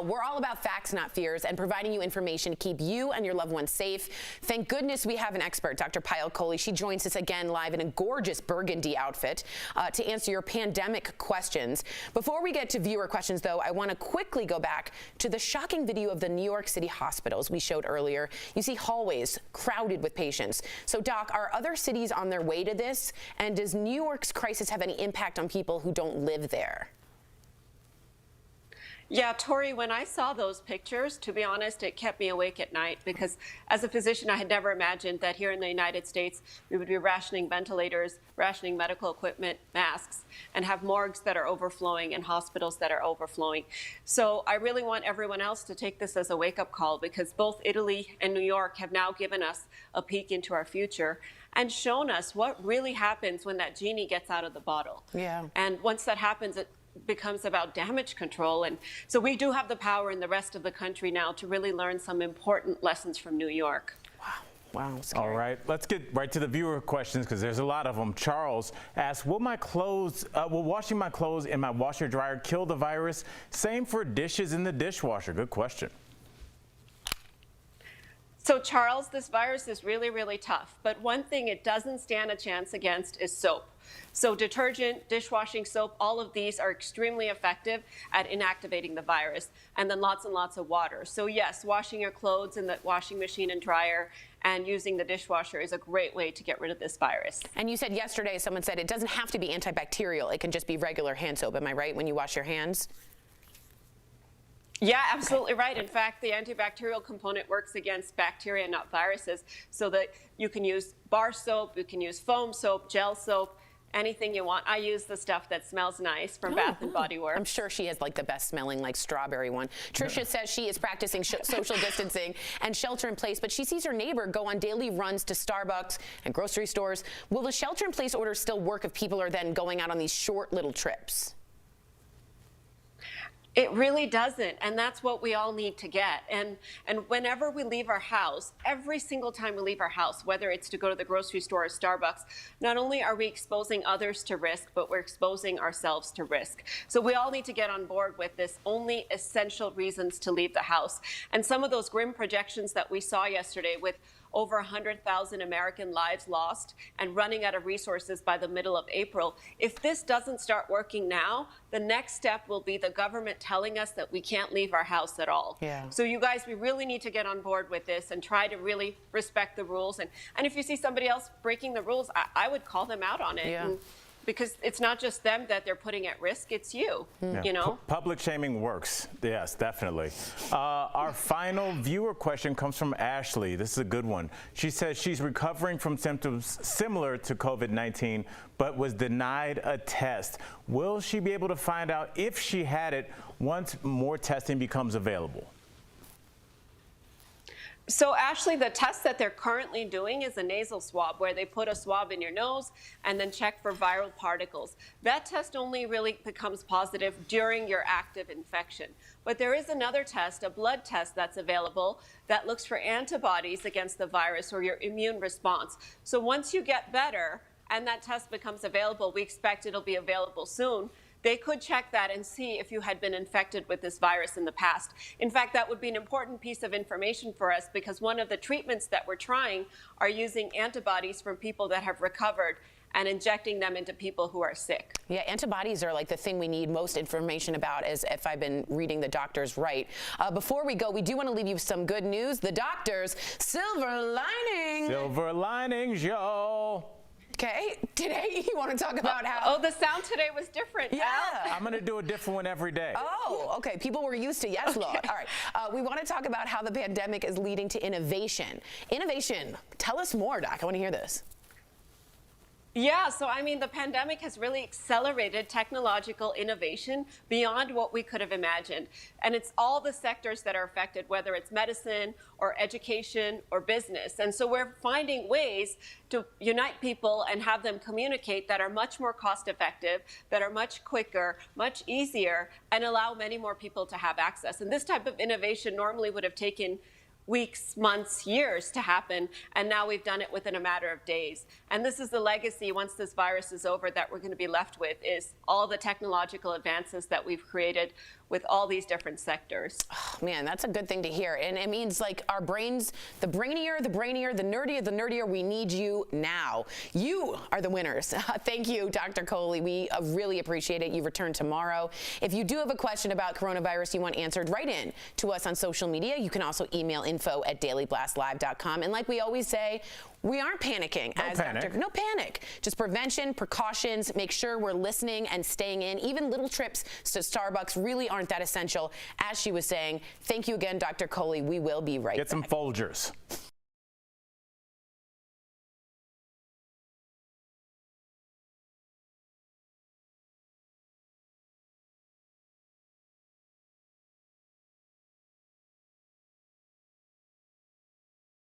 We're all about facts, not fears, and providing you information to keep you and your loved ones safe. Thank goodness we have an expert, Dr. Payal Kohli. She joins us again live in a gorgeous burgundy outfit to answer your pandemic questions. Before we get to viewer questions, though, I want to quickly go back to the shocking video of the New York City hospitals we showed earlier. You see hallways crowded with patients. So, Doc, are other cities on their way to this? And does New York's crisis have any impact on people who don't live there? Yeah, Tori, when I saw those pictures, to be honest, it kept me awake at night because as a physician, I had never imagined that here in the United States, we would be rationing ventilators, rationing medical equipment, masks, and have morgues that are overflowing and hospitals that are overflowing. So I really want everyone else to take this as a wake-up call because both Italy and New York have now given us a peek into our future and shown us what really happens when that genie gets out of the bottle. Yeah. And once that happens, it becomes about damage control. And so we do have the power in the rest of the country now to really learn some important lessons from New York. Wow. All right, let's get right to the viewer questions because there's a lot of them. Charles asks, will washing my clothes in my washer dryer kill the virus? Same for dishes in the dishwasher. Good question. So Charles, this virus is really, really tough. But one thing it doesn't stand a chance against is soap. So detergent, dishwashing soap, all of these are extremely effective at inactivating the virus. And then lots and lots of water. So yes, washing your clothes in the washing machine and dryer and using the dishwasher is a great way to get rid of this virus. And you said yesterday, someone said it doesn't have to be antibacterial. It can just be regular hand soap. Am I right when you wash your hands? Yeah, absolutely right. In fact, the antibacterial component works against bacteria, not viruses, so that you can use bar soap, you can use foam soap, gel soap, anything you want. I use the stuff that smells nice from Bath and Body Works. I'm sure she has like the best smelling like strawberry one. Trisha says she is practicing social distancing and shelter in place, but she sees her neighbor go on daily runs to Starbucks and grocery stores. Will the shelter in place order still work if people are then going out on these short little trips? It really doesn't, and that's what we all need to get. And whenever we leave our house, every single time we leave our house, whether it's to go to the grocery store or Starbucks, not only are we exposing others to risk, but we're exposing ourselves to risk. So we all need to get on board with this only essential reasons to leave the house. And some of those grim projections that we saw yesterday with over 100,000 American lives lost and running out of resources by the middle of April. If this doesn't start working now, the next step will be the government telling us that we can't leave our house at all. Yeah. So you guys, we really need to get on board with this and try to really respect the rules. And if you see somebody else breaking the rules, I would call them out on it. Yeah. Because it's not just them that they're putting at risk, it's you, you know? Public shaming works. Yes, definitely. Our final viewer question comes from Ashley. This is a good one. She says she's recovering from symptoms similar to COVID-19, but was denied a test. Will she be able to find out if she had it once more testing becomes available? So Ashley, the test that they're currently doing is a nasal swab where they put a swab in your nose and then check for viral particles. That test only really becomes positive during your active infection. But there is another test, a blood test that's available that looks for antibodies against the virus or your immune response. So once you get better and that test becomes available, we expect it'll be available soon, they could check that and see if you had been infected with this virus in the past. In fact, that would be an important piece of information for us because one of the treatments that we're trying are using antibodies from people that have recovered and injecting them into people who are sick. Yeah, antibodies are like the thing we need most information about, as if I've been reading the doctors right. Before we go, we do want to leave you some good news. The doctors, silver lining. Silver linings, y'all. Okay, today you want to talk about how... Oh, the sound today was different. Yeah. Al. I'm going to do a different one every day. Oh, okay. People were used to yes, Lord. All right. We want to talk about how the pandemic is leading to innovation. Innovation. Tell us more, Doc. I want to hear this. Yeah, so I mean, the pandemic has really accelerated technological innovation beyond what we could have imagined. And it's all the sectors that are affected, whether it's medicine or education or business. And so we're finding ways to unite people and have them communicate that are much more cost effective, that are much quicker, much easier, and allow many more people to have access. And this type of innovation normally would have taken weeks, months, years to happen, and now we've done it within a matter of days. And this is the legacy, once this virus is over, that we're going to be left with, is all the technological advances that we've created with all these different sectors. Oh, man, that's a good thing to hear. And it means like our brains, the brainier, the nerdier, we need you now. You are the winners. Thank you, Dr. Kohli. We really appreciate it. You return tomorrow. If you do have a question about coronavirus you want answered, write in to us on social media. You can also email info@dailyblastlive.com. And like we always say, we aren't panicking. No panic. Just prevention, precautions, make sure we're listening and staying in. Even little trips to Starbucks really aren't that essential. As she was saying, thank you again, Dr. Kohli. We will be right back. Get some Folgers.